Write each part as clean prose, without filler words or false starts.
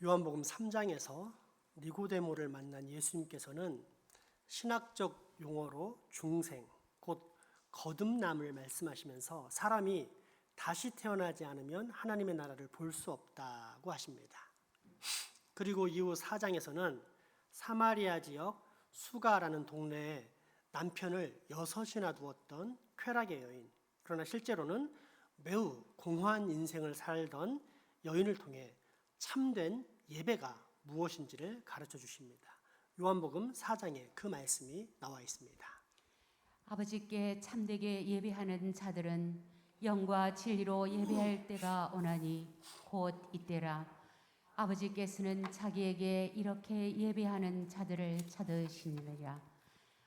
요한복음 3장에서 니고데모를 만난 예수님께서는 신학적 용어로 중생, 곧 거듭남을 말씀하시면서 사람이 다시 태어나지 않으면 하나님의 나라를 볼 수 없다고 하십니다. 그리고 이후 4장에서는 사마리아 지역 수가라는 동네에 남편을 6이나 두었던 쾌락의 여인, 그러나 실제로는 매우 공허한 인생을 살던 여인을 통해 참된 예배가 무엇인지를 가르쳐 주십니다. 요한복음 4장에 그 말씀이 나와 있습니다. 아버지께 참되게 예배하는 자들은 영과 진리로 예배할 때가 오나니 곧 이때라. 아버지께서는 자기에게 이렇게 예배하는 자들을 찾으시느니라.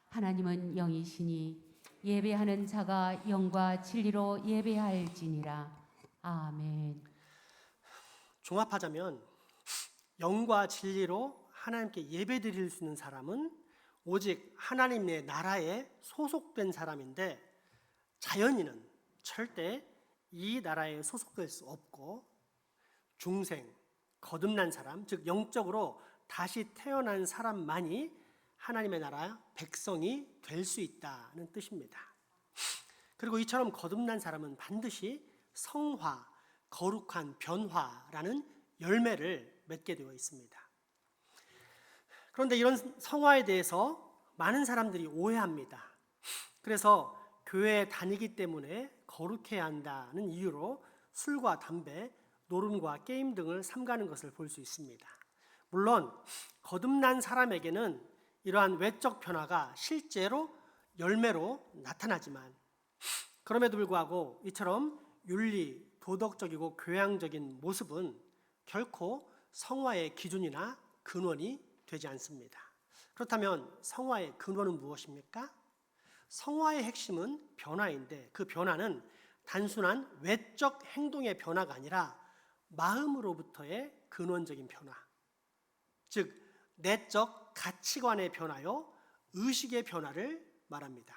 하나님은 영이시니 예배하는 자가 영과 진리로 예배할지니라. 아멘. 종합하자면 영과 진리로 하나님께 예배드릴 수 있는 사람은 오직 하나님의 나라에 소속된 사람인데, 자연인은 절대 이 나라에 소속될 수 없고, 중생, 거듭난 사람, 즉 영적으로 다시 태어난 사람만이 하나님의 나라 백성이 될 수 있다는 뜻입니다. 그리고 이처럼 거듭난 사람은 반드시 성화, 거룩한 변화라는 열매를 맺게 되어 있습니다. 그런데 이런 성화에 대해서 많은 사람들이 오해합니다. 그래서 교회에 다니기 때문에 거룩해야 한다는 이유로 술과 담배, 노름과 게임 등을 삼가는 것을 볼 수 있습니다. 물론 거듭난 사람에게는 이러한 외적 변화가 실제로 열매로 나타나지만, 그럼에도 불구하고 이처럼 윤리, 도덕적이고 교양적인 모습은 결코 성화의 기준이나 근원이 되지 않습니다. 그렇다면 성화의 근원은 무엇입니까? 성화의 핵심은 변화인데, 그 변화는 단순한 외적 행동의 변화가 아니라 마음으로부터의 근원적인 변화, 즉 내적 가치관의 변화요, 의식의 변화를 말합니다.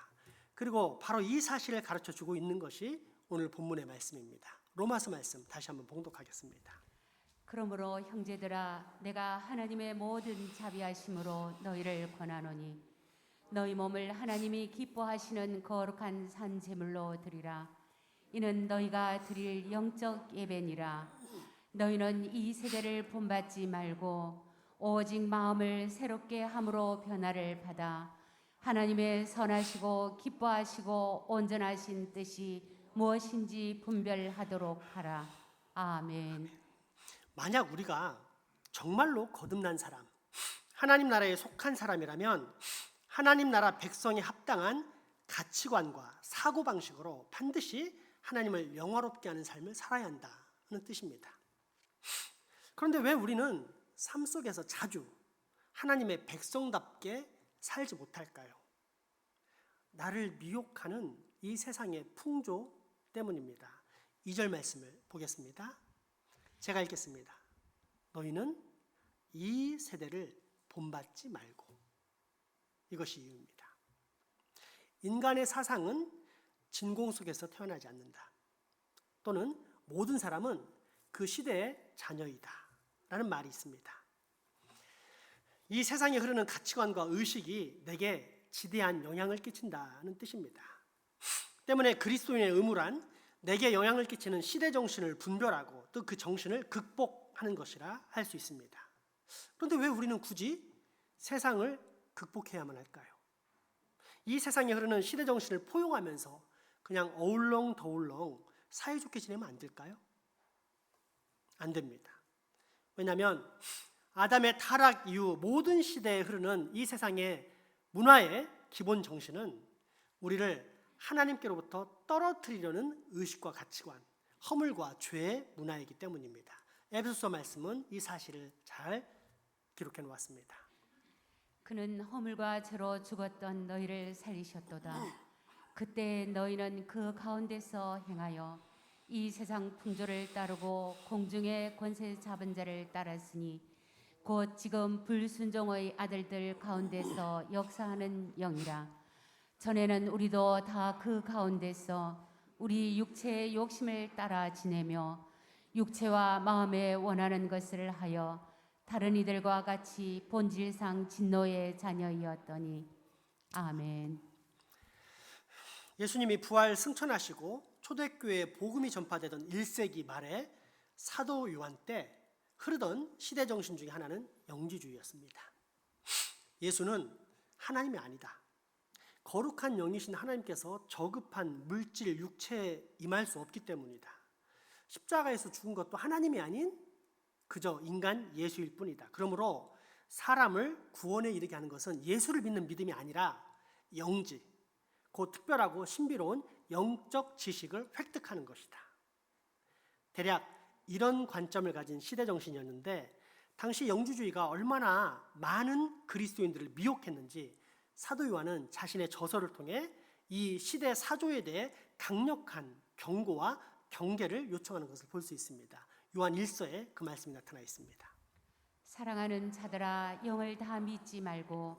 그리고 바로 이 사실을 가르쳐주고 있는 것이 오늘 본문의 말씀입니다. 로마서 말씀 다시 한번 봉독하겠습니다. 그러므로 형제들아, 내가 하나님의 모든 자비하심으로 너희를 권하노니 너희 몸을 하나님이 기뻐하시는 거룩한 산 제물로 드리라. 이는 너희가 드릴 영적 예배니라. 너희는 이 세대를 본받지 말고 오직 마음을 새롭게 함으로 변화를 받아 하나님의 선하시고 기뻐하시고 온전하신 뜻이 무엇인지 분별하도록 하라. 아멘. 만약 우리가 정말로 거듭난 사람, 하나님 나라에 속한 사람이라면 하나님 나라 백성에 합당한 가치관과 사고방식으로 반드시 하나님을 영화롭게 하는 삶을 살아야 한다는 뜻입니다. 그런데 왜 우리는 삶 속에서 자주 하나님의 백성답게 살지 못할까요? 나를 미혹하는 이 세상의 풍조 때문입니다. 2절 말씀을 보겠습니다. 제가 읽겠습니다. 너희는 이 세대를 본받지 말고. 이것이 이유입니다. 인간의 사상은 진공 속에서 태어나지 않는다. 또는 모든 사람은 그 시대의 자녀이다 라는 말이 있습니다. 이 세상에 흐르는 가치관과 의식이 내게 지대한 영향을 끼친다는 뜻입니다. 때문에 그리스도인의 의무란 내게 영향을 끼치는 시대 정신을 분별하고 또 그 정신을 극복하는 것이라 할 수 있습니다. 그런데 왜 우리는 굳이 세상을 극복해야만 할까요? 이 세상에 흐르는 시대 정신을 포용하면서 그냥 어울렁더울렁 사이좋게 지내면 안 될까요? 안 됩니다. 왜냐하면 아담의 타락 이후 모든 시대에 흐르는 이 세상의 문화의 기본 정신은 우리를 하나님께로부터 떨어뜨리려는 의식과 가치관, 허물과 죄의 문화이기 때문입니다. 에베소서 말씀은 이 사실을 잘 기록해 놓았습니다. 그는 허물과 죄로 죽었던 너희를 살리셨도다. 그때 너희는 그 가운데서 행하여 이 세상 풍조를 따르고 공중의 권세 잡은 자를 따랐으니 곧 지금 불순종의 아들들 가운데서 역사하는 영이라. 전에는 우리도 다 그 가운데서 우리 육체의 욕심을 따라 지내며 육체와 마음에 원하는 것을 하여 다른 이들과 같이 본질상 진노의 자녀이었더니 아멘. 예수님이 부활 승천하시고 초대교회에 복음이 전파되던 1세기 말에 사도 요한 때 흐르던 시대 정신 중에 하나는 영지주의였습니다. 예수는 하나님이 아니다. 거룩한 영이신 하나님께서 저급한 물질, 육체에 임할 수 없기 때문이다. 십자가에서 죽은 것도 하나님이 아닌 그저 인간 예수일 뿐이다. 그러므로 사람을 구원에 이르게 하는 것은 예수를 믿는 믿음이 아니라 영지, 그 특별하고 신비로운 영적 지식을 획득하는 것이다. 대략 이런 관점을 가진 시대 정신이었는데 당시 영주주의가 얼마나 많은 그리스도인들을 미혹했는지 사도 요한은 자신의 저서를 통해 이 시대 사조에 대해 강력한 경고와 경계를 요청하는 것을 볼 수 있습니다. 요한 1서에 그 말씀이 나타나 있습니다. 사랑하는 자들아, 영을 다 믿지 말고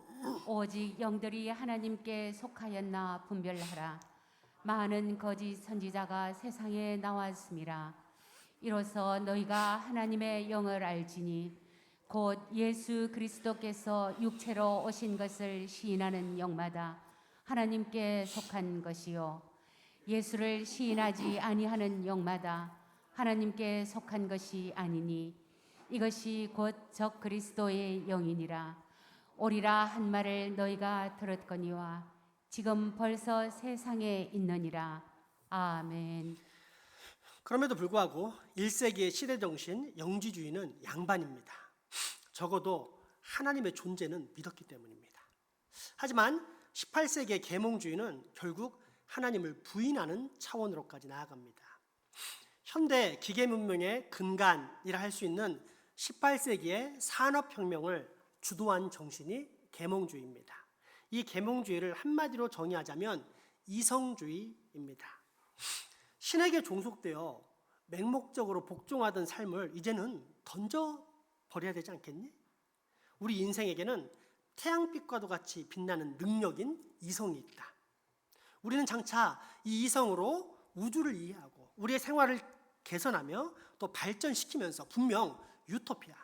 오직 영들이 하나님께 속하였나 분별하라. 많은 거짓 선지자가 세상에 나왔음이라. 이로써 너희가 하나님의 영을 알지니 곧 예수 그리스도께서 육체로 오신 것을 시인하는 영마다 하나님께 속한 것이요 예수를 시인하지 아니하는 영마다 하나님께 속한 것이 아니니 이것이 곧 적 그리스도의 영이니라. 오리라 한 말을 너희가 들었거니와 지금 벌써 세상에 있느니라. 아멘. 그럼에도 불구하고 1세기의 시대 정신 영지주의는 양반입니다. 적어도 하나님의 존재는 믿었기 때문입니다. 하지만 18세기의 계몽주의는 결국 하나님을 부인하는 차원으로까지 나아갑니다. 현대 기계 문명의 근간이라 할 수 있는 18세기의 산업혁명을 주도한 정신이 계몽주의입니다. 이 계몽주의를 한마디로 정의하자면 이성주의입니다. 신에게 종속되어 맹목적으로 복종하던 삶을 이제는 던져버려야 되지 않겠니? 우리 인생에게는 태양빛과도 같이 빛나는 능력인 이성이 있다. 우리는 장차 이 이성으로 우주를 이해하고 우리의 생활을 개선하며 또 발전시키면서 분명 유토피아,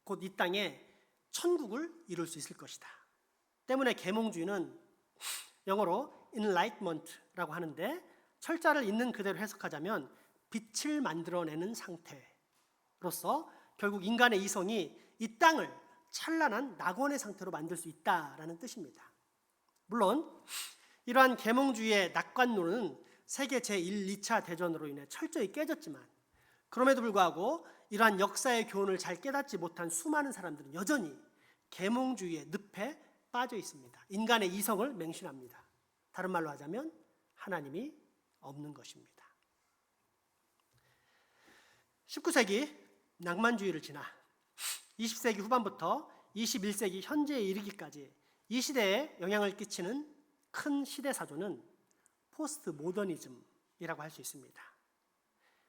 곧 이 땅에 천국을 이룰 수 있을 것이다. 때문에 계몽주의는 영어로 enlightenment라고 하는데 철자를 있는 그대로 해석하자면 빛을 만들어내는 상태로서 결국 인간의 이성이 이 땅을 찬란한 낙원의 상태로 만들 수 있다라는 뜻입니다. 물론 이러한 계몽주의의 낙관론은 세계 제1, 2차 대전으로 인해 철저히 깨졌지만 그럼에도 불구하고 이러한 역사의 교훈을 잘 깨닫지 못한 수많은 사람들은 여전히 계몽주의의 늪에 빠져 있습니다. 인간의 이성을 맹신합니다. 다른 말로 하자면 하나님이 없는 것입니다. 19세기 낭만주의를 지나 20세기 후반부터 21세기 현재에 이르기까지 이 시대에 영향을 끼치는 큰 시대사조는 포스트 모더니즘이라고 할 수 있습니다.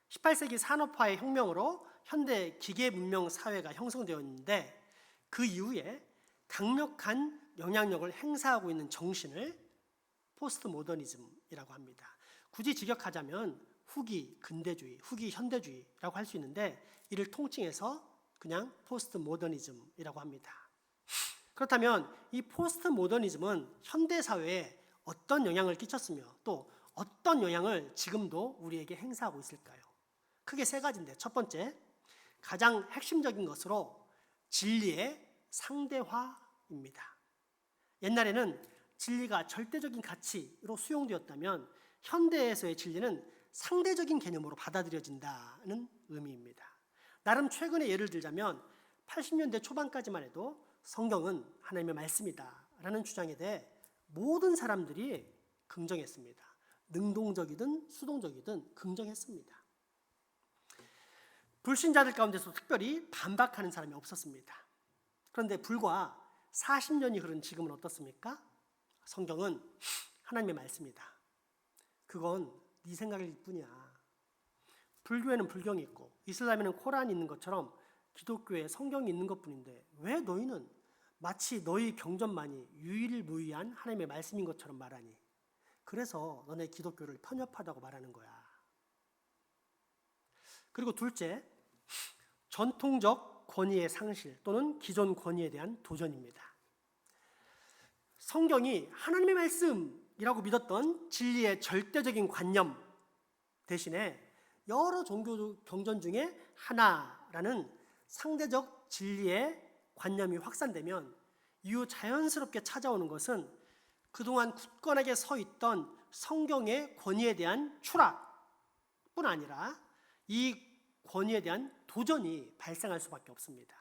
18세기 산업화의 혁명으로 현대 기계 문명 사회가 형성되었는데 그 이후에 강력한 영향력을 행사하고 있는 정신을 포스트 모더니즘이라고 합니다. 굳이 직역하자면 후기 근대주의, 후기 현대주의라고 할 수 있는데 이를 통칭해서 그냥 포스트 모더니즘이라고 합니다. 그렇다면 이 포스트 모더니즘은 현대 사회에 어떤 영향을 끼쳤으며 또 어떤 영향을 지금도 우리에게 행사하고 있을까요? 크게 세 가지인데 첫 번째, 가장 핵심적인 것으로 진리의 상대화입니다. 옛날에는 진리가 절대적인 가치로 수용되었다면 현대에서의 진리는 상대적인 개념으로 받아들여진다는 의미입니다. 나름 최근의 예를 들자면 80년대 초반까지만 해도 성경은 하나님의 말씀이다라는 주장에 대해 모든 사람들이 긍정했습니다. 능동적이든 수동적이든 긍정했습니다. 불신자들 가운데서 특별히 반박하는 사람이 없었습니다. 그런데 불과 40년이 흐른 지금은 어떻습니까? 성경은 하나님의 말씀이다. 그건 네 생각일 뿐이야. 불교에는 불경이 있고 이슬람에는 코란이 있는 것처럼 기독교에 성경이 있는 것뿐인데 왜 너희는 마치 너희 경전만이 유일무이한 하나님의 말씀인 것처럼 말하니? 그래서 너네 기독교를 편협하다고 말하는 거야. 그리고 둘째, 전통적 권위의 상실 또는 기존 권위에 대한 도전입니다. 성경이 하나님의 말씀이라고 믿었던 진리의 절대적인 관념 대신에 여러 종교 경전 중에 하나라는 상대적 진리의 관념이 확산되면 이후 자연스럽게 찾아오는 것은 그동안 굳건하게 서 있던 성경의 권위에 대한 추락뿐 아니라 이 권위에 대한 도전이 발생할 수밖에 없습니다.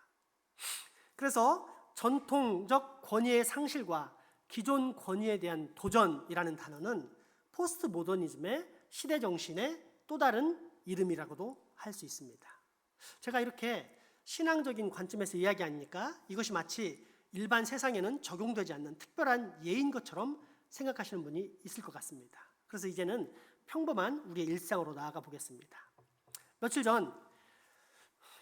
그래서 전통적 권위의 상실과 기존 권위에 대한 도전이라는 단어는 포스트 모더니즘의 시대 정신의 또 다른 이름이라고도 할 수 있습니다. 제가 이렇게 신앙적인 관점에서 이야기하니까 이것이 마치 일반 세상에는 적용되지 않는 특별한 예인 것처럼 생각하시는 분이 있을 것 같습니다. 그래서 이제는 평범한 우리의 일상으로 나아가 보겠습니다. 며칠 전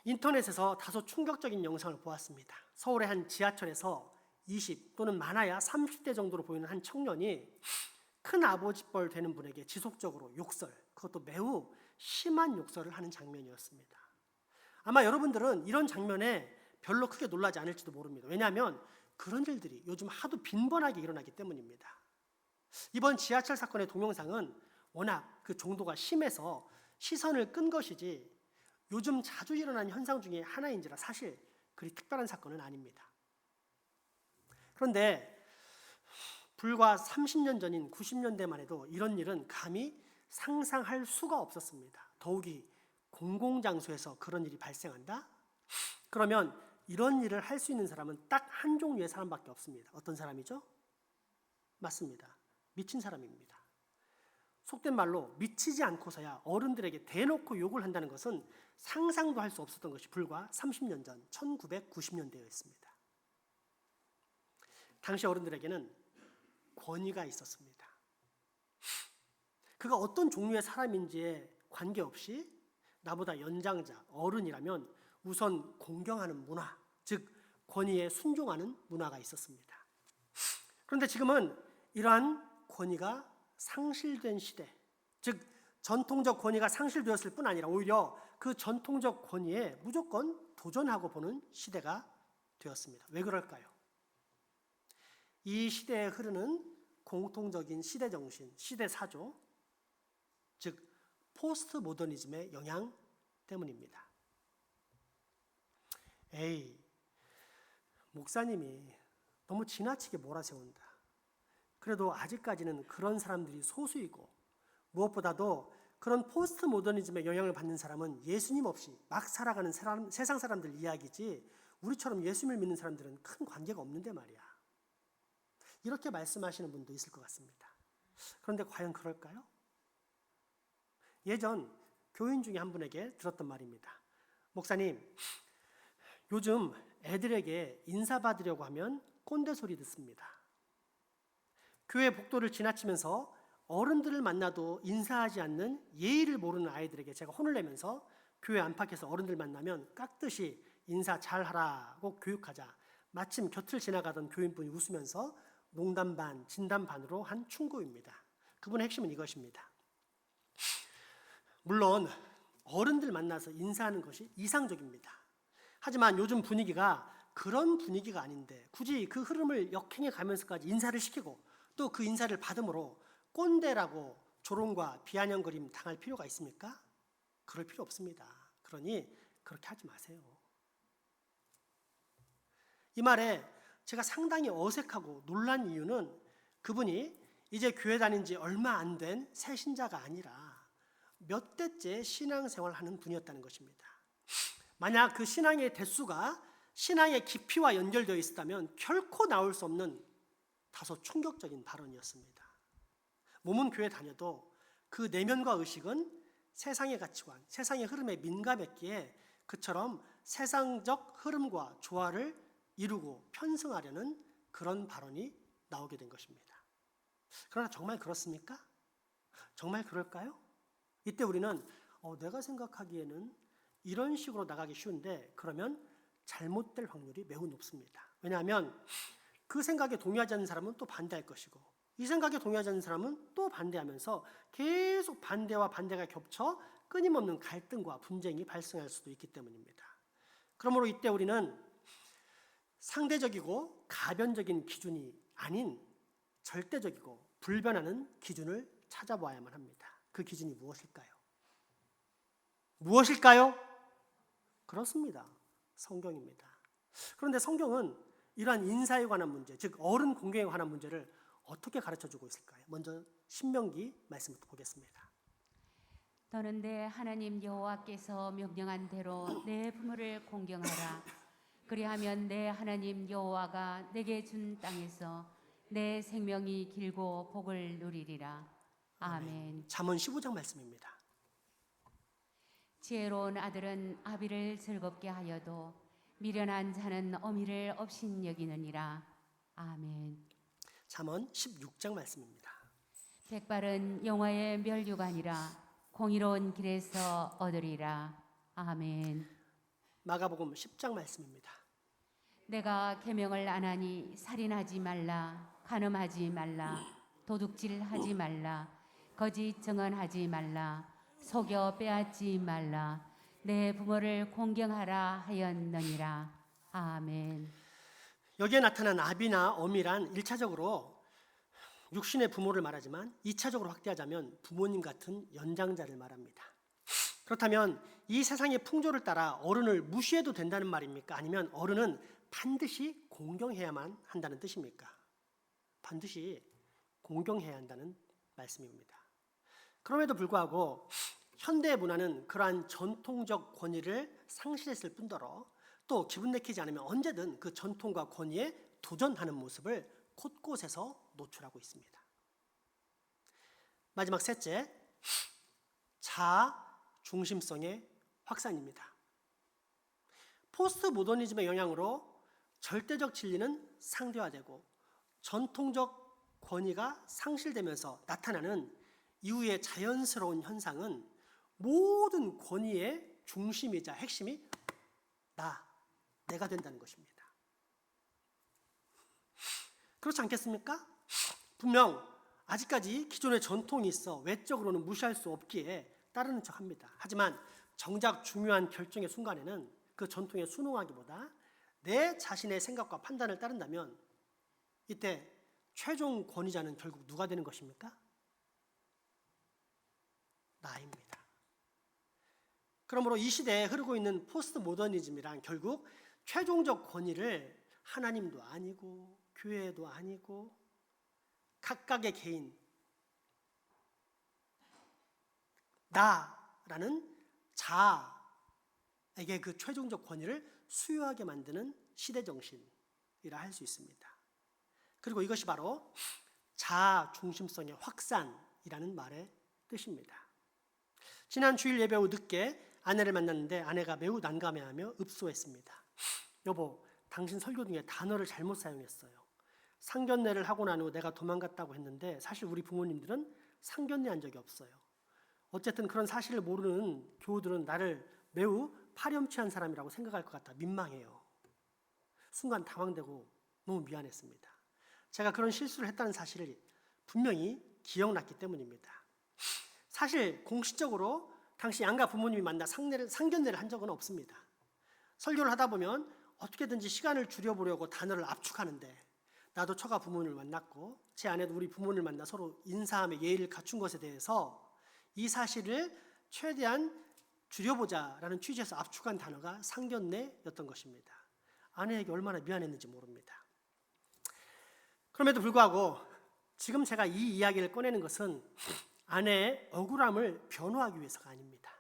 인터넷에서 다소 충격적인 영상을 보았습니다. 서울의 한 지하철에서 20 또는 많아야 30대 정도로 보이는 한 청년이 큰 아버지뻘 되는 분에게 지속적으로 욕설, 그것도 매우 심한 욕설을 하는 장면이었습니다. 아마 여러분들은 이런 장면에 별로 크게 놀라지 않을지도 모릅니다. 왜냐하면 그런 일들이 요즘 하도 빈번하게 일어나기 때문입니다. 이번 지하철 사건의 동영상은 워낙 그 정도가 심해서 시선을 끈 것이지 요즘 자주 일어나는 현상 중에 하나인지라 사실 그리 특별한 사건은 아닙니다. 그런데 불과 30년 전인 90년대만 해도 이런 일은 감히 상상할 수가 없었습니다. 더욱이 공공장소에서 그런 일이 발생한다? 그러면 이런 일을 할 수 있는 사람은 딱 한 종류의 사람밖에 없습니다. 어떤 사람이죠? 맞습니다. 미친 사람입니다. 속된 말로 미치지 않고서야 어른들에게 대놓고 욕을 한다는 것은 상상도 할 수 없었던 것이 불과 30년 전 1990년대였습니다. 당시 어른들에게는 권위가 있었습니다. 그가 어떤 종류의 사람인지에 관계없이 나보다 연장자, 어른이라면 우선 공경하는 문화, 즉 권위에 순종하는 문화가 있었습니다. 그런데 지금은 이러한 권위가 상실된 시대, 즉 전통적 권위가 상실되었을 뿐 아니라 오히려 그 전통적 권위에 무조건 도전하고 보는 시대가 되었습니다. 왜 그럴까요? 이 시대에 흐르는 공통적인 시대 정신, 시대 사조, 즉 포스트 모더니즘의 영향 때문입니다. 에이, 목사님이 너무 지나치게 몰아세운다. 그래도 아직까지는 그런 사람들이 소수이고 무엇보다도 그런 포스트 모더니즘의 영향을 받는 사람은 예수님 없이 막 살아가는 세상 사람들 이야기지 우리처럼 예수님을 믿는 사람들은 큰 관계가 없는데 말이야. 이렇게 말씀하시는 분도 있을 것 같습니다. 그런데 과연 그럴까요? 예전 교인 중에 한 분에게 들었던 말입니다. 목사님, 요즘 애들에게 인사받으려고 하면 꼰대 소리 듣습니다. 교회 복도를 지나치면서 어른들을 만나도 인사하지 않는 예의를 모르는 아이들에게 제가 혼을 내면서 교회 안팎에서 어른들 만나면 깍듯이 인사 잘하라고 교육하자 마침 곁을 지나가던 교인분이 웃으면서 농담 반, 진담 반으로 한 충고입니다. 그분의 핵심은 이것입니다. 물론 어른들 만나서 인사하는 것이 이상적입니다. 하지만 요즘 분위기가 그런 분위기가 아닌데 굳이 그 흐름을 역행해 가면서까지 인사를 시키고 또 그 인사를 받음으로 꼰대라고 조롱과 비아냥거림 당할 필요가 있습니까? 그럴 필요 없습니다. 그러니 그렇게 하지 마세요. 이 말에 제가 상당히 어색하고 놀란 이유는 그분이 이제 교회 다닌 지 얼마 안 된 새 신자가 아니라 몇 대째 신앙생활을 하는 분이었다는 것입니다. 만약 그 신앙의 대수가 신앙의 깊이와 연결되어 있었다면 결코 나올 수 없는 다소 충격적인 발언이었습니다. 몸은 교회 다녀도 그 내면과 의식은 세상의 가치관, 세상의 흐름에 민감했기에 그처럼 세상적 흐름과 조화를 이루고 편승하려는 그런 발언이 나오게 된 것입니다. 그러나 정말 그렇습니까? 정말 그럴까요? 이때 우리는 내가 생각하기에는 이런 식으로 나가기 쉬운데 그러면 잘못될 확률이 매우 높습니다. 왜냐하면 그 생각에 동의하지 않는 사람은 또 반대할 것이고 이 생각에 동의하지 않는 사람은 또 반대하면서 계속 반대와 반대가 겹쳐 끊임없는 갈등과 분쟁이 발생할 수도 있기 때문입니다. 그러므로 이때 우리는 상대적이고 가변적인 기준이 아닌 절대적이고 불변하는 기준을 찾아보아야만 합니다. 그 기준이 무엇일까요? 무엇일까요? 그렇습니다. 성경입니다. 그런데 성경은 이러한 인사에 관한 문제, 즉 어른 공경에 관한 문제를 어떻게 가르쳐주고 있을까요? 먼저 신명기 말씀부터 보겠습니다. 너는 내 하나님 여호와께서 명령한 대로 내 부모를 공경하라. 그리하면 내 하나님 여호와가 내게 준 땅에서 내 생명이 길고 복을 누리리라. 아멘. 잠언 15장 말씀입니다. 지혜로운 아들은 아비를 즐겁게 하여도 미련한 자는 어미를 업신여기느니라. 아멘. 잠언 16장 말씀입니다. 백발은 영화의 멸류관이라 공의로운 길에서 얻으리라. 아멘. 마가복음 10장 말씀입니다. 내가 계명을 안 하니 살인하지 말라, 간음하지 말라, 도둑질하지 말라, 거짓 증언하지 말라, 속여 빼앗지 말라, 내 부모를 공경하라 하였느니라. 아멘. 여기에 나타난 아비나 어미란 1차적으로 육신의 부모를 말하지만 2차적으로 확대하자면 부모님 같은 연장자를 말합니다. 그렇다면 이 세상의 풍조를 따라 어른을 무시해도 된다는 말입니까? 아니면 어른은 반드시 공경해야만 한다는 뜻입니까? 반드시 공경해야 한다는 말씀입니다. 그럼에도 불구하고 현대 문화는 그러한 전통적 권위를 상실했을 뿐더러 또 기분 내키지 않으면 언제든 그 전통과 권위에 도전하는 모습을 곳곳에서 노출하고 있습니다. 마지막 셋째, 자아 중심성의 확산입니다. 포스트 모더니즘의 영향으로 절대적 진리는 상대화되고 전통적 권위가 상실되면서 나타나는 이후의 자연스러운 현상은 모든 권위의 중심이자 핵심이 내가 된다는 것입니다. 그렇지 않겠습니까? 분명 아직까지 기존의 전통이 있어 외적으로는 무시할 수 없기에 따르는 척합니다. 하지만 정작 중요한 결정의 순간에는 그 전통에 순응하기보다 내 자신의 생각과 판단을 따른다면 이때 최종 권위자는 결국 누가 되는 것입니까? 나입니다. 그러므로 이 시대에 흐르고 있는 포스트 모더니즘이란 결국 최종적 권위를 하나님도 아니고 교회도 아니고 각각의 개인 나라는 자아에게 그 최종적 권위를 수여하게 만드는 시대정신이라 할 수 있습니다. 그리고 이것이 바로 자아 중심성의 확산이라는 말의 뜻입니다. 지난 주일 예배 후 늦게 아내를 만났는데 아내가 매우 난감해하며 읍소했습니다. 여보, 당신 설교 중에 단어를 잘못 사용했어요. 상견례를 하고 난 후 내가 도망갔다고 했는데 사실 우리 부모님들은 상견례한 적이 없어요. 어쨌든 그런 사실을 모르는 교우들은 나를 매우 파렴치한 사람이라고 생각할 것 같아 민망해요. 순간 당황되고 너무 미안했습니다. 제가 그런 실수를 했다는 사실을 분명히 기억났기 때문입니다. 사실 공식적으로 당시 양가 부모님이 만나 상견례를 한 적은 없습니다. 설교를 하다 보면 어떻게든지 시간을 줄여보려고 단어를 압축하는데 나도 처가 부모님을 만났고 제 아내도 우리 부모님을 만나 서로 인사하며 예의를 갖춘 것에 대해서 이 사실을 최대한 줄여보자라는 취지에서 압축한 단어가 상견례였던 것입니다. 아내에게 얼마나 미안했는지 모릅니다. 그럼에도 불구하고 지금 제가 이 이야기를 꺼내는 것은 아내의 억울함을 변호하기 위해서가 아닙니다.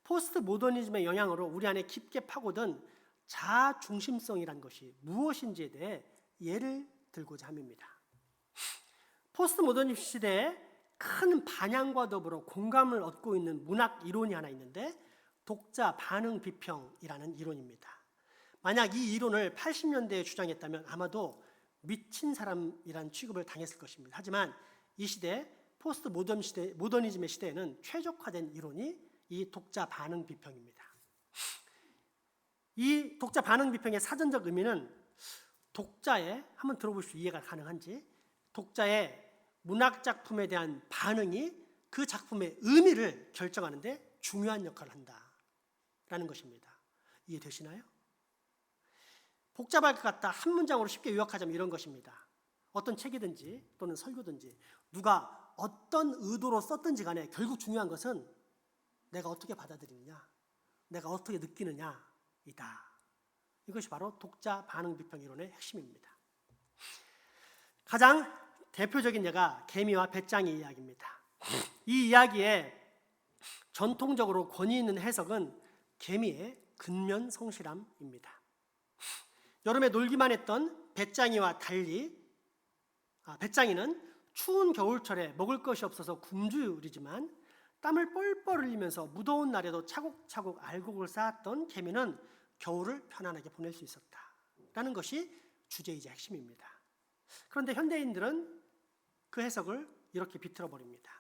포스트 모더니즘의 영향으로 우리 안에 깊게 파고든 자아 중심성이란 것이 무엇인지에 대해 예를 들고자 함입니다. 포스트 모더니즘 시대에 큰 반향과 더불어 공감을 얻고 있는 문학 이론이 하나 있는데 독자 반응 비평이라는 이론입니다. 만약 이 이론을 80년대에 주장했다면 아마도 미친 사람이란 취급을 당했을 것입니다. 하지만 이 시대 포스트 모더니즘의 시대에는 최적화된 이론이 이 독자 반응 비평입니다. 이 독자 반응 비평의 사전적 의미는 독자의, 한번 들어보십시오. 이해가 가능한지. 독자의 문학 작품에 대한 반응이 그 작품의 의미를 결정하는 데 중요한 역할을 한다라는 것입니다. 이해되시나요? 복잡할 것 같다. 한 문장으로 쉽게 요약하자면 이런 것입니다. 어떤 책이든지 또는 설교든지 누가 어떤 의도로 썼든지 간에 결국 중요한 것은 내가 어떻게 받아들이느냐, 내가 어떻게 느끼느냐이다. 이것이 바로 독자 반응 비평 이론의 핵심입니다. 가장 대표적인 예가 개미와 배짱이 이야기입니다. 이 이야기에 전통적으로 권위 있는 해석은 개미의 근면 성실함입니다. 여름에 놀기만 했던 배짱이와 달리 배짱이는 추운 겨울철에 먹을 것이 없어서 굶주리지만 땀을 뻘뻘 흘리면서 무더운 날에도 차곡차곡 알곡을 쌓았던 개미는 겨울을 편안하게 보낼 수 있었다라는 것이 주제이자 핵심입니다. 그런데 현대인들은 그 해석을 이렇게 비틀어 버립니다.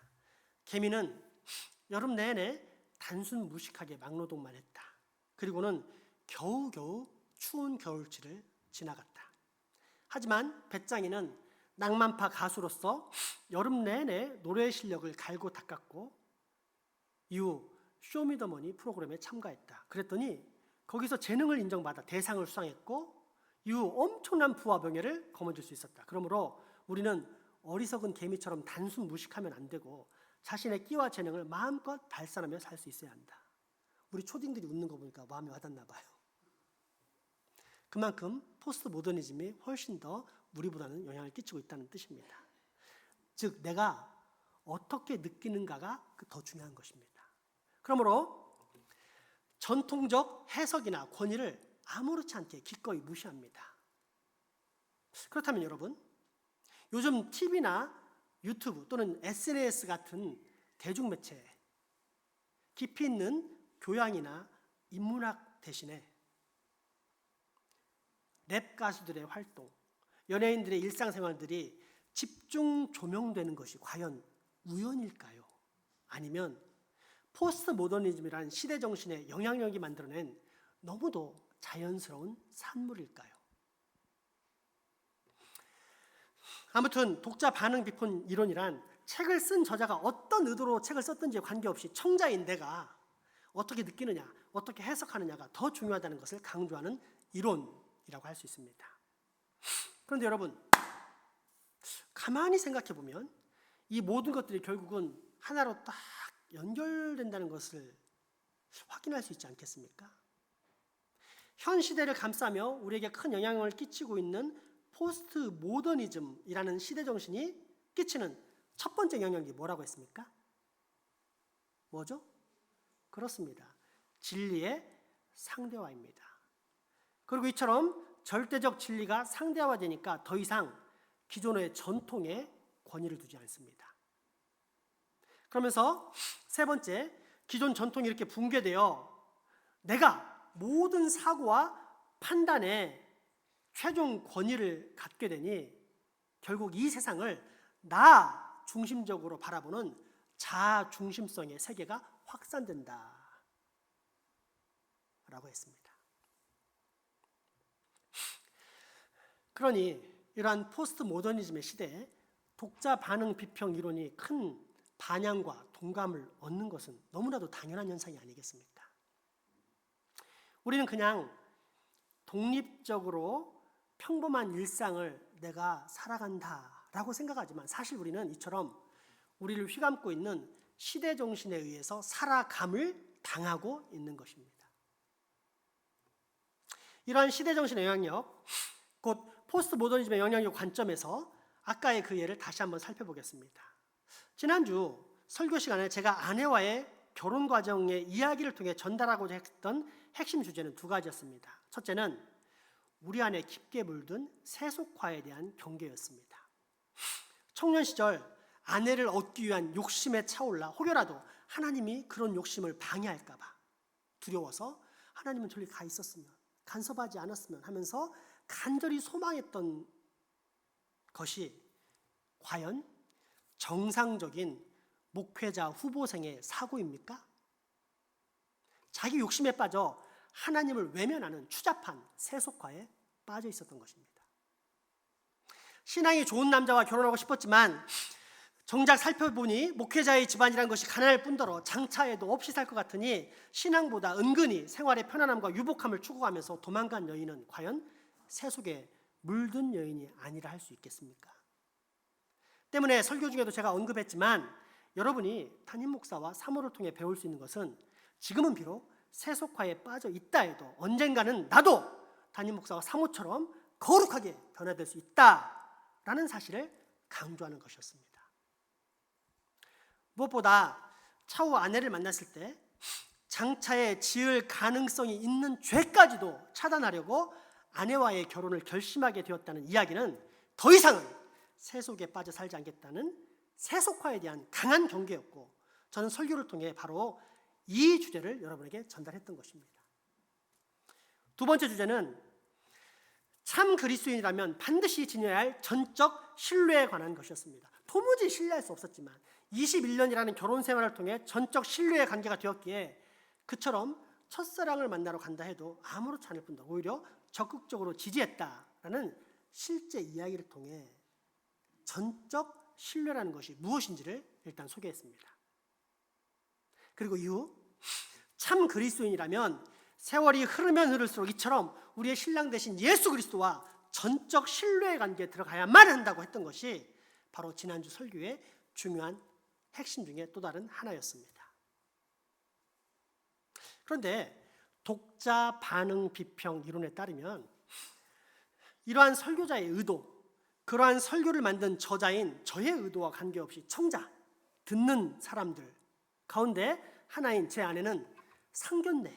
개미는 여름 내내 단순 무식하게 막노동만 했다. 그리고는 겨우겨우 추운 겨울치를 지나갔다. 하지만 배짱이는 낭만파 가수로서 여름 내내 노래 실력을 갈고 닦았고 이후 쇼미더머니 프로그램에 참가했다. 그랬더니 거기서 재능을 인정받아 대상을 수상했고 이후 엄청난 부와 명예를 거머쥘 수 있었다. 그러므로 우리는 어리석은 개미처럼 단순 무식하면 안 되고 자신의 끼와 재능을 마음껏 발산하며 살 수 있어야 한다. 우리 초딩들이 웃는 거 보니까 마음이 와닿나 봐요. 그만큼 포스트 모더니즘이 훨씬 더 우리보다는 영향을 끼치고 있다는 뜻입니다. 즉 내가 어떻게 느끼는가가 더 중요한 것입니다. 그러므로 전통적 해석이나 권위를 아무렇지 않게 기꺼이 무시합니다. 그렇다면 여러분, 요즘 TV나 유튜브 또는 SNS 같은 대중매체에 깊이 있는 교양이나 인문학 대신에 랩 가수들의 활동, 연예인들의 일상생활들이 집중 조명되는 것이 과연 우연일까요? 아니면 포스트 모더니즘이라는 시대 정신의 영향력이 만들어낸 너무도 자연스러운 산물일까요? 아무튼 독자 반응 비평 이론이란 책을 쓴 저자가 어떤 의도로 책을 썼든지에 관계없이 청자인 내가 어떻게 느끼느냐, 어떻게 해석하느냐가 더 중요하다는 것을 강조하는 이론이라고 할 수 있습니다. 그런데 여러분, 가만히 생각해 보면 이 모든 것들이 결국은 하나로 딱 연결된다는 것을 확인할 수 있지 않겠습니까? 현 시대를 감싸며 우리에게 큰 영향을 끼치고 있는 포스트 모더니즘이라는 시대 정신이 끼치는 첫 번째 영향이 뭐라고 했습니까? 뭐죠? 그렇습니다. 진리의 상대화입니다. 그리고 이처럼 절대적 진리가 상대화되니까 더 이상 기존의 전통에 권위를 두지 않습니다. 그러면서 세 번째, 기존 전통이 이렇게 붕괴되어 내가 모든 사고와 판단에 최종 권위를 갖게 되니 결국 이 세상을 나 중심적으로 바라보는 자아 중심성의 세계가 확산된다 라고 했습니다. 그러니 이러한 포스트 모더니즘의 시대에 독자 반응 비평 이론이 큰 반향과 동감을 얻는 것은 너무나도 당연한 현상이 아니겠습니까? 우리는 그냥 독립적으로 평범한 일상을 내가 살아간다라고 생각하지만 사실 우리는 이처럼 우리를 휘감고 있는 시대 정신에 의해서 살아감을 당하고 있는 것입니다. 이러한 시대 정신의 영향력, 곧 포스트 모더니즘의 영향력 관점에서 아까의 그 예를 다시 한번 살펴보겠습니다. 지난주 설교 시간에 제가 아내와의 결혼 과정의 이야기를 통해 전달하고자 했던 핵심 주제는 두 가지였습니다. 첫째는 우리 안에 깊게 물든 세속화에 대한 경계였습니다. 청년 시절 아내를 얻기 위한 욕심에 차올라 혹여라도 하나님이 그런 욕심을 방해할까 봐 두려워서 하나님은 저리 가 있었으면, 간섭하지 않았으면 하면서 간절히 소망했던 것이 과연 정상적인 목회자 후보생의 사고입니까? 자기 욕심에 빠져 하나님을 외면하는 추잡한 세속화에 빠져 있었던 것입니다. 신앙이 좋은 남자와 결혼하고 싶었지만 정작 살펴보니 목회자의 집안이란 것이 가난할 뿐더러 장차에도 없이 살 것 같으니 신앙보다 은근히 생활의 편안함과 유복함을 추구하면서 도망간 여인은 과연 새 속에 물든 여인이 아니라 할 수 있겠습니까? 때문에 설교 중에도 제가 언급했지만 여러분이 담임 목사와 사모를 통해 배울 수 있는 것은 지금은 비록 세속화에 빠져 있다 해도 언젠가는 나도 담임 목사와 사모처럼 거룩하게 변화될 수 있다라는 사실을 강조하는 것이었습니다. 무엇보다 차후 아내를 만났을 때 장차에 지을 가능성이 있는 죄까지도 차단하려고 아내와의 결혼을 결심하게 되었다는 이야기는 더 이상은 세속에 빠져 살지 않겠다는 세속화에 대한 강한 경계였고, 저는 설교를 통해 바로 이 주제를 여러분에게 전달했던 것입니다. 두 번째 주제는 참 그리스도인이라면 반드시 지녀야 할 전적 신뢰에 관한 것이었습니다. 도무지 신뢰할 수 없었지만 21년이라는 결혼 생활을 통해 전적 신뢰의 관계가 되었기에 그처럼 첫사랑을 만나러 간다 해도 아무렇지 않을 뿐더러 오히려 적극적으로 지지했다라는 실제 이야기를 통해 전적 신뢰라는 것이 무엇인지를 일단 소개했습니다. 그리고 이후 참 그리스도인이라면 세월이 흐르면 흐를수록 이처럼 우리의 신랑 되신 예수 그리스도와 전적 신뢰의 관계에 들어가야만 한다고 했던 것이 바로 지난주 설교의 중요한 핵심 중에 또 다른 하나였습니다. 그런데 독자 반응 비평 이론에 따르면 이러한 설교자의 의도, 그러한 설교를 만든 저자인 저의 의도와 관계없이 청자, 듣는 사람들 가운데 하나인 제 아내는 상견례,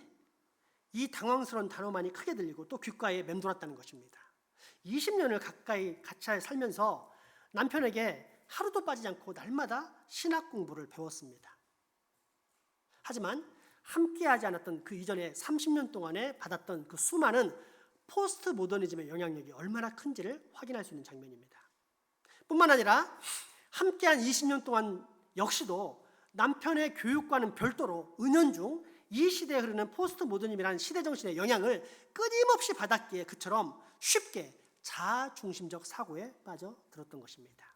이 당황스러운 단어만이 크게 들리고 또 귓가에 맴돌았다는 것입니다. 20년을 가까이 같이 살면서 남편에게 하루도 빠지지 않고 날마다 신학 공부를 배웠습니다. 하지만 함께하지 않았던 그 이전에 30년 동안에 받았던 그 수많은 포스트 모더니즘의 영향력이 얼마나 큰지를 확인할 수 있는 장면입니다. 뿐만 아니라 함께한 20년 동안 역시도 남편의 교육과는 별도로 은연중 이 시대에 흐르는 포스트 모더니즘이라는 시대 정신의 영향을 끊임없이 받았기에 그처럼 쉽게 자아중심적 사고에 빠져들었던 것입니다.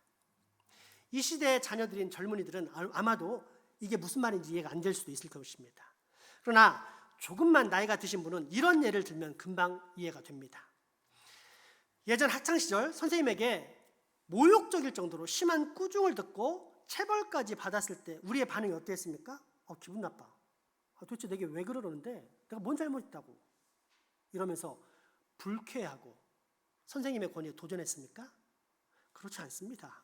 이 시대의 자녀들인 젊은이들은 아마도 이게 무슨 말인지 이해가 안 될 수도 있을 것입니다. 그러나 조금만 나이가 드신 분은 이런 예를 들면 금방 이해가 됩니다. 예전 학창시절 선생님에게 모욕적일 정도로 심한 꾸중을 듣고 체벌까지 받았을 때 우리의 반응이 어땠습니까? 기분 나빠. 도대체 내게 왜 그러는데 내가 뭔 잘못했다고 이러면서 불쾌하고 선생님의 권위에 도전했습니까? 그렇지 않습니다.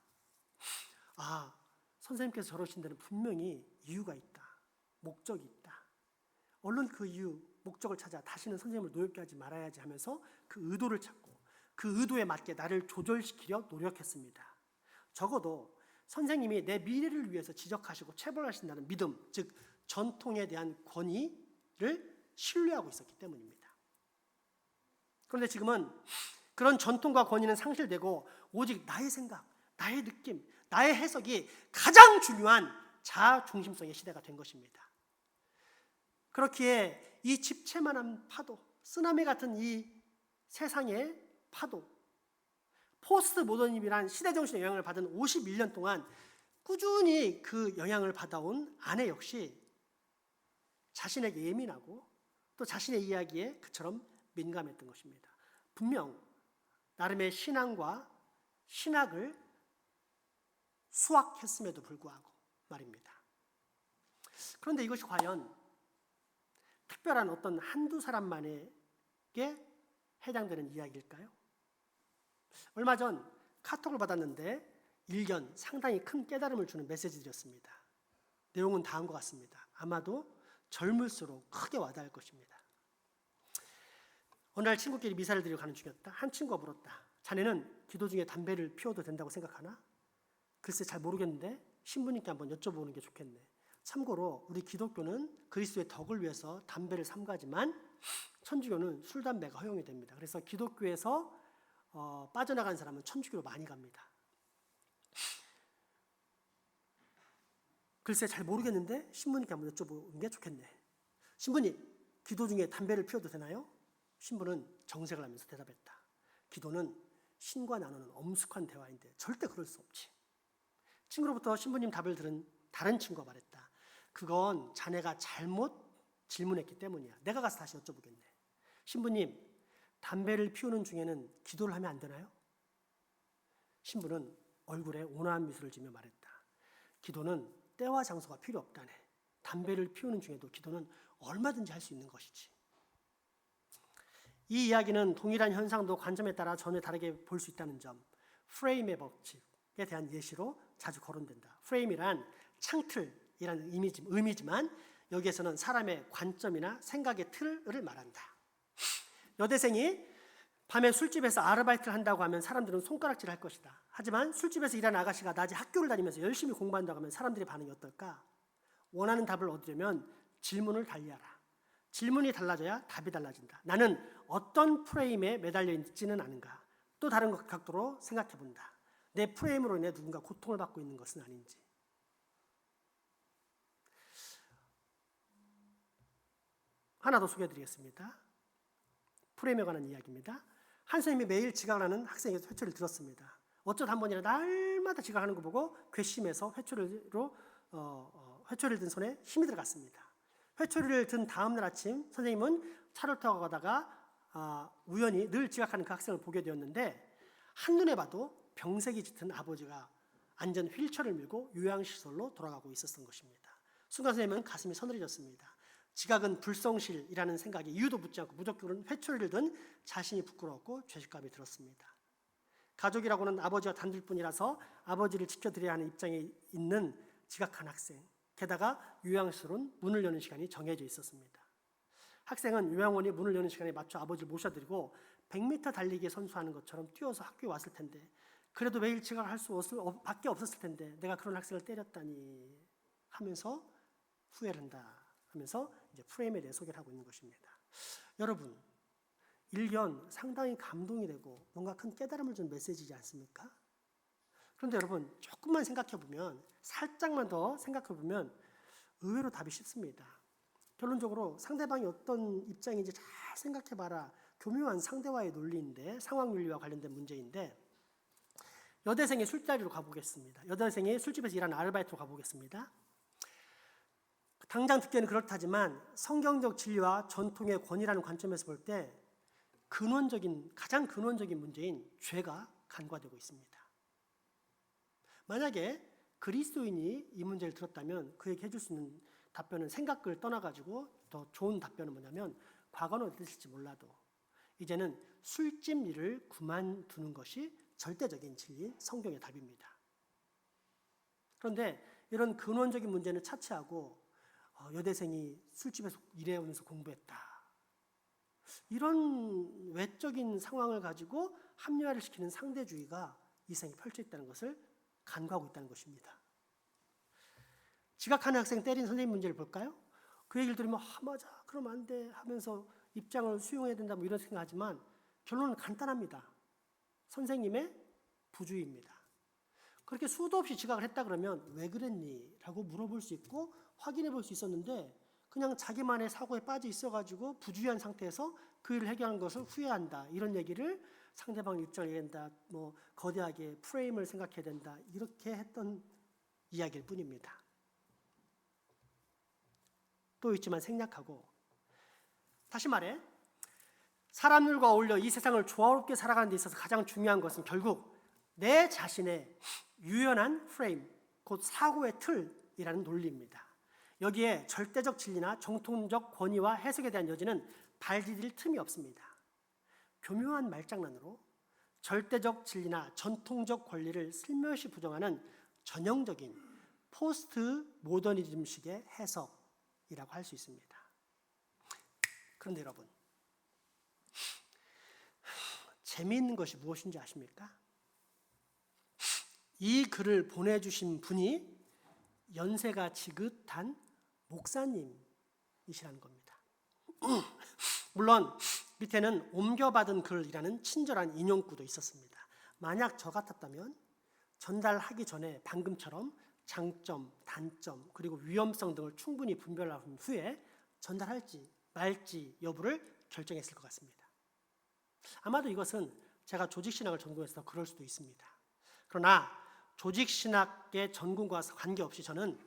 선생님께서 저러신 데는 분명히 이유가 있다. 목적이 있다. 얼른 그 이유, 목적을 찾아 다시는 선생님을 노엽게 하지 말아야지 하면서 그 의도를 찾고 그 의도에 맞게 나를 조절시키려 노력했습니다. 적어도 선생님이 내 미래를 위해서 지적하시고 체벌하신다는 믿음, 즉 전통에 대한 권위를 신뢰하고 있었기 때문입니다. 그런데 지금은 그런 전통과 권위는 상실되고 오직 나의 생각, 나의 느낌, 나의 해석이 가장 중요한 자아중심성의 시대가 된 것입니다. 그렇기에 이 집채만한 파도, 쓰나미 같은 이 세상의 파도, 포스트 모더니즘이란 시대정신의 영향을 받은 51년 동안 꾸준히 그 영향을 받아온 아내 역시 자신에게 예민하고 또 자신의 이야기에 그처럼 민감했던 것입니다. 분명 나름의 신앙과 신학을 수학했음에도 불구하고 말입니다. 그런데 이것이 과연 특별한 어떤 한두 사람만에게 해당되는 이야기일까요? 얼마 전 카톡을 받았는데 일견 상당히 큰 깨달음을 주는 메시지들이었습니다. 내용은 다음과 같습니다. 아마도 젊을수록 크게 와닿을 것입니다. 어느 날 친구끼리 미사를 드리러 가는 중이었다. 한 친구가 물었다. 자네는 기도 중에 담배를 피워도 된다고 생각하나? 글쎄 잘 모르겠는데 신부님께 한번 여쭤보는 게 좋겠네. 참고로 우리 기독교는 그리스도의 덕을 위해서 담배를 삼가지만 천주교는 술, 담배가 허용이 됩니다. 그래서 기독교에서 빠져나간 사람은 천주교로 많이 갑니다. 글쎄 잘 모르겠는데 신부님께 한번 여쭤보는 게 좋겠네. 신부님, 기도 중에 담배를 피워도 되나요? 신부는 정색을 하면서 대답했다. 기도는 신과 나누는 엄숙한 대화인데 절대 그럴 수 없지. 친구로부터 신부님 답을 들은 다른 친구가 말했다. 그건 자네가 잘못 질문했기 때문이야. 내가 가서 다시 여쭤보겠네. 신부님, 담배를 피우는 중에는 기도를 하면 안 되나요? 신부는 얼굴에 온화한 미소를 지으며 말했다. 기도는 때와 장소가 필요 없다네. 담배를 피우는 중에도 기도는 얼마든지 할 수 있는 것이지. 이 이야기는 동일한 현상도 관점에 따라 전혀 다르게 볼 수 있다는 점, 프레임의 법칙에 대한 예시로 자주 거론된다. 프레임이란 창틀이라는 의미지만 여기에서는 사람의 관점이나 생각의 틀을 말한다. 여대생이 밤에 술집에서 아르바이트를 한다고 하면 사람들은 손가락질 할 것이다. 하지만 술집에서 일하는 아가씨가 낮에 학교를 다니면서 열심히 공부한다고 하면 사람들의 반응이 어떨까? 원하는 답을 얻으려면 질문을 달리하라. 질문이 달라져야 답이 달라진다. 나는 어떤 프레임에 매달려 있지는 않은가? 또 다른 각도로 생각해 본다. 내 프레임으로 인해 누군가 고통을 받고 있는 것은 아닌지. 하나 더 소개해드리겠습니다. 프레임에 관한 이야기입니다. 한 선생님이 매일 지각을 하는 학생의 회초리를 들었습니다. 어쩌다 한 번이라 날마다 지각하는 거 보고 괘씸해서 회초리를 든 손에 힘이 들어갔습니다. 회초리를 든 다음 날 아침 선생님은 차를 타고 가다가 우연히 늘 지각하는 그 학생을 보게 되었는데 한눈에 봐도 병색이 짙은 아버지가 안전 휠체어를 밀고 요양시설로 돌아가고 있었던 것입니다. 순간 선생님은 가슴이 서늘해졌습니다. 지각은 불성실이라는 생각에 이유도 묻지 않고 무조건 회초리를 든 자신이 부끄러웠고 죄책감이 들었습니다. 가족이라고는 아버지와 단둘뿐이라서 아버지를 지켜드려야 하는 입장에 있는 지각한 학생, 게다가 요양시설은 문을 여는 시간이 정해져 있었습니다. 학생은 요양원이 문을 여는 시간에 맞춰 아버지를 모셔드리고 100m 달리기에 선수하는 것처럼 뛰어서 학교에 왔을 텐데, 그래도 매일 지각할 수 밖에 없었을 텐데 내가 그런 학생을 때렸다니 하면서 후회를 한다 하면서 이제 프레임에 대해 소개를 하고 있는 것입니다. 여러분, 일견 상당히 감동이 되고 뭔가 큰 깨달음을 준 메시지지 않습니까? 그런데 여러분, 조금만 생각해 보면, 살짝만 더 생각해 보면 의외로 답이 쉽습니다. 결론적으로 상대방이 어떤 입장인지 잘 생각해 봐라. 교묘한 상대와의 논리인데, 상황 윤리와 관련된 문제인데, 여대생의 술자리로 가보겠습니다. 여대생이 술집에서 일하는 아르바이트로 가보겠습니다. 당장 듣기에는 그렇다지만 성경적 진리와 전통의 권위라는 관점에서 볼 때 가장 근원적인 문제인 죄가 간과되고 있습니다. 만약에 그리스도인이 이 문제를 들었다면 그에게 해줄 수 있는 답변은, 생각을 떠나가지고 더 좋은 답변은 뭐냐면, 과거는 어땠을지 몰라도 이제는 술집 일을 그만두는 것이 절대적인 진리인 성경의 답입니다. 그런데 이런 근원적인 문제는 차치하고 여대생이 술집에서 일해오면서 공부했다, 이런 외적인 상황을 가지고 합리화를 시키는 상대주의가 이 세상에 펼쳐 있다는 것을 간과하고 있다는 것입니다. 지각하는 학생 때린 선생님 문제를 볼까요? 그 얘기를 들으면 맞아, 그러면 안 돼 하면서 입장을 수용해야 된다 이런 생각하지만 결론은 간단합니다. 선생님의 부주의입니다. 그렇게 수도 없이 지각을 했다 그러면 왜 그랬니? 라고 물어볼 수 있고 확인해 볼 수 있었는데, 그냥 자기만의 사고에 빠져 있어가지고 부주의한 상태에서 그 일을 해결한 것을 후회한다, 이런 얘기를 상대방 입장을 얘기한다, 거대하게 프레임을 생각해야 된다, 이렇게 했던 이야기일 뿐입니다. 또 있지만 생략하고, 다시 말해 사람들과 어울려 이 세상을 조화롭게 살아가는 데 있어서 가장 중요한 것은 결국 내 자신의 유연한 프레임, 곧 사고의 틀이라는 논리입니다. 여기에 절대적 진리나 정통적 권위와 해석에 대한 여지는 발디딜 틈이 없습니다. 교묘한 말장난으로 절대적 진리나 전통적 권리를 슬며시 부정하는 전형적인 포스트 모더니즘식의 해석이라고 할 수 있습니다. 그런데 여러분, 재미있는 것이 무엇인지 아십니까? 이 글을 보내주신 분이 연세가 지긋한 목사님이시라는 겁니다. 물론 밑에는 옮겨받은 글이라는 친절한 인용구도 있었습니다. 만약 저 같았다면 전달하기 전에 방금처럼 장점, 단점, 그리고 위험성 등을 충분히 분별한 후에 전달할지 말지 여부를 결정했을 것 같습니다. 아마도 이것은 제가 조직신학을 전공해서 그럴 수도 있습니다. 그러나 조직 신학의 전공과 관계없이 저는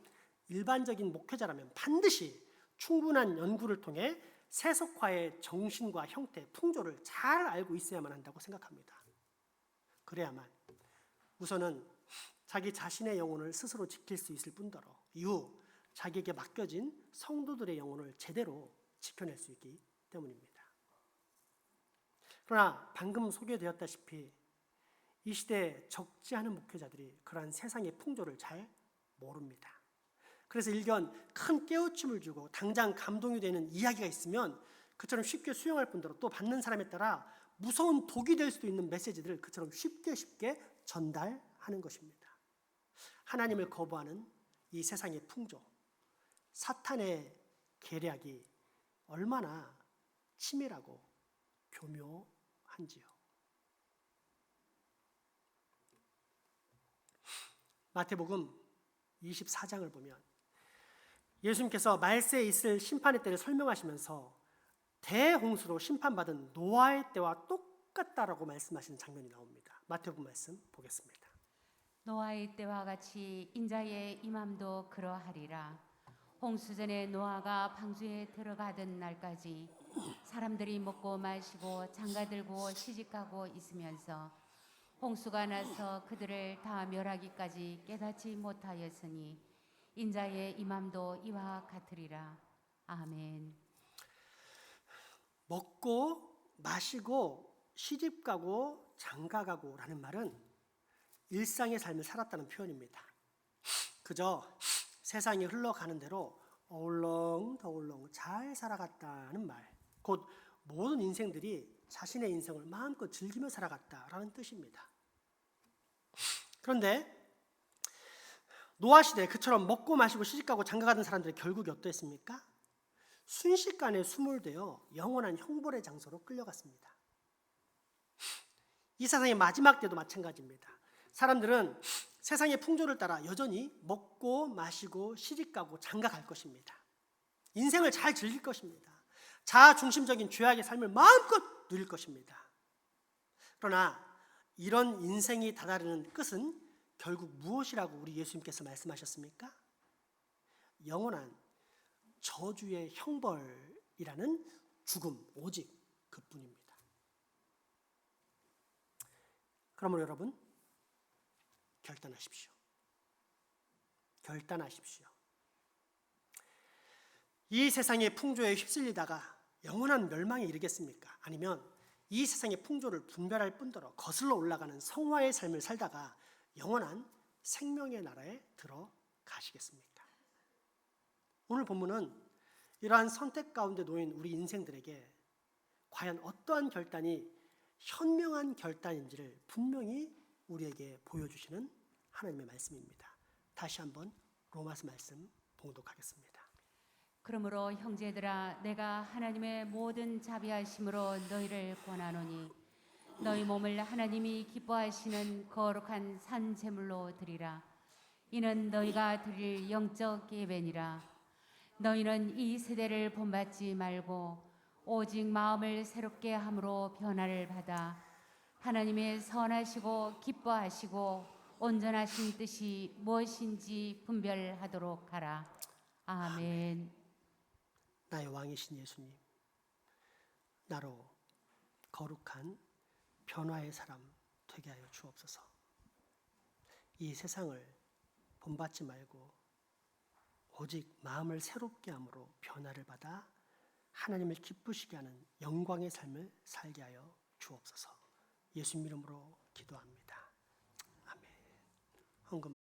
일반적인 목회자라면 반드시 충분한 연구를 통해 세속화의 정신과 형태, 풍조를 잘 알고 있어야만 한다고 생각합니다. 그래야만 우선은 자기 자신의 영혼을 스스로 지킬 수 있을 뿐더러 이후 자기에게 맡겨진 성도들의 영혼을 제대로 지켜낼 수 있기 때문입니다. 그러나 방금 소개되었다시피 이 시대에 적지 않은 목회자들이 그러한 세상의 풍조를 잘 모릅니다. 그래서 일견 큰 깨우침을 주고 당장 감동이 되는 이야기가 있으면 그처럼 쉽게 수용할 뿐더러 또 받는 사람에 따라 무서운 독이 될 수도 있는 메시지들을 그처럼 쉽게 전달하는 것입니다. 하나님을 거부하는 이 세상의 풍조, 사탄의 계략이 얼마나 치밀하고 교묘한지요. 마태복음 24장을 보면 예수님께서 말세에 있을 심판의 때를 설명하시면서 대홍수로 심판받은 노아의 때와 똑같다라고 말씀하시는 장면이 나옵니다. 마태복음 말씀 보겠습니다. 노아의 때와 같이 인자의 임함도 그러하리라. 홍수전에 노아가 방주에 들어가던 날까지 사람들이 먹고 마시고 장가들고 시집가고 있으면서 홍수가 나서 그들을 다 멸하기까지 깨닫지 못하였으니 인자의 임함도 이와 같으리라. 아멘. 먹고 마시고 시집가고 장가가고라는 말은 일상의 삶을 살았다는 표현입니다. 그저 세상이 흘러가는 대로 어울렁더울렁 잘 살아갔다는 말, 곧 모든 인생들이 자신의 인생을 마음껏 즐기며 살아갔다라는 뜻입니다. 그런데 노아 시대 그처럼 먹고 마시고 시집가고 장가가던 사람들이 결국이 어떠했습니까? 순식간에 수몰되어 영원한 형벌의 장소로 끌려갔습니다. 이 세상의 마지막 때도 마찬가지입니다. 사람들은 세상의 풍조를 따라 여전히 먹고 마시고 시집가고 장가갈 것입니다. 인생을 잘 즐길 것입니다. 자아 중심적인 죄악의 삶을 마음껏 누릴 것입니다. 그러나 이런 인생이 다다르는 끝은 결국 무엇이라고 우리 예수님께서 말씀하셨습니까? 영원한 저주의 형벌이라는 죽음, 오직 그뿐입니다. 그러므로 여러분, 결단하십시오. 결단하십시오. 이 세상의 풍조에 휩쓸리다가 영원한 멸망에 이르겠습니까? 아니면 이 세상의 풍조를 분별할 뿐더러 거슬러 올라가는 성화의 삶을 살다가 영원한 생명의 나라에 들어가시겠습니까? 오늘 본문은 이러한 선택 가운데 놓인 우리 인생들에게 과연 어떠한 결단이 현명한 결단인지를 분명히 우리에게 보여주시는 하나님의 말씀입니다. 다시 한번 로마서 말씀 봉독하겠습니다. 그러므로 형제들아 내가 하나님의 모든 자비하심으로 너희를 권하노니 너희 몸을 하나님이 기뻐하시는 거룩한 산 제물로 드리라. 이는 너희가 드릴 영적 예배니라. 너희는 이 세대를 본받지 말고 오직 마음을 새롭게 함으로 변화를 받아 하나님의 선하시고 기뻐하시고 온전하신 뜻이 무엇인지 분별하도록 하라. 아멘. 나의 왕이신 예수님, 나로 거룩한 변화의 사람 되게 하여 주옵소서. 이 세상을 본받지 말고 오직 마음을 새롭게 함으로 변화를 받아 하나님을 기쁘시게 하는 영광의 삶을 살게 하여 주옵소서. 예수님 이름으로 기도합니다. 아멘. 헌금